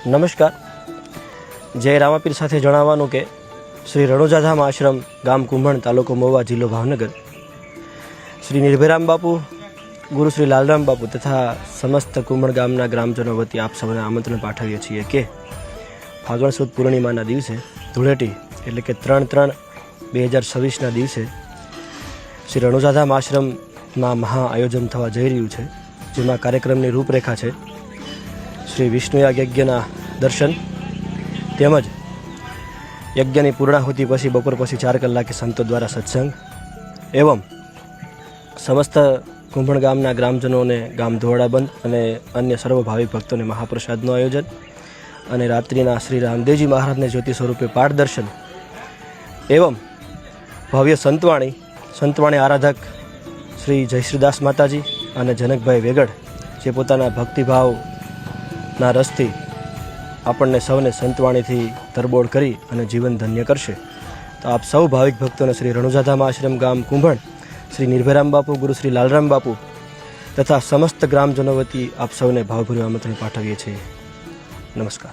નમસ્કાર. જય રામાપીર સાથે જણાવવાનું કે શ્રી રણુજાધામ આશ્રમ ગામ કુંભણ તાલુકો મહુવા જિલ્લો ભાવનગર શ્રી નિર્ભયરામ બાપુ ગુરુ શ્રી લાલરામ બાપુ તથા સમસ્ત કુંભણ ગામના ગ્રામજનો વતી આપ સૌને આમંત્રણ પાઠવીએ છીએ કે ફાગણ સુદ પૂર્ણિમાના દિવસે ધૂળેટી એટલે કે 3/3/2026ના દિવસે શ્રી રણુજાધામ આશ્રમમાં મહા આયોજન થવા જઈ રહ્યું છે, જેમાં કાર્યક્રમની રૂપરેખા છે શ્રી વિષ્ણુયાગ યજ્ઞના દર્શન તેમજ યજ્ઞની પૂર્ણાહુતિ પછી બપોર પછી 4 કલાકે સંતો દ્વારા સત્સંગ એવં સમસ્ત કુંભણ ગામના ગ્રામજનોને ગામ ધોળાબંધ અને અન્ય સર્વ ભાવિક ભક્તોને મહાપ્રસાદનું આયોજન અને રાત્રિના શ્રી રામદેવજી મહારાજને જ્યોતિ સ્વરૂપે પાઠ દર્શન એવં ભવ્ય સંતવાણી આરાધક શ્રી જયશ્રીદાસ માતાજી અને જનકભાઈ વેગડ જે પોતાના ભક્તિભાવના રસથી આપણને સૌને સંતવાણીથી તરબોળ કરી અને જીવન ધન્ય કરશે. તો આપ સૌ ભાવિક ભક્તોને શ્રી રણુજાધામ આશ્રમ ગામ કુંભણ શ્રી નિર્ભયરામ બાપુ ગુરુ શ્રી લાલરામ બાપુ તથા સમસ્ત ગ્રામજનો વતી આપ સૌને ભાવભર્યું આમંત્રણ પાઠવીએ છીએ. નમસ્કાર.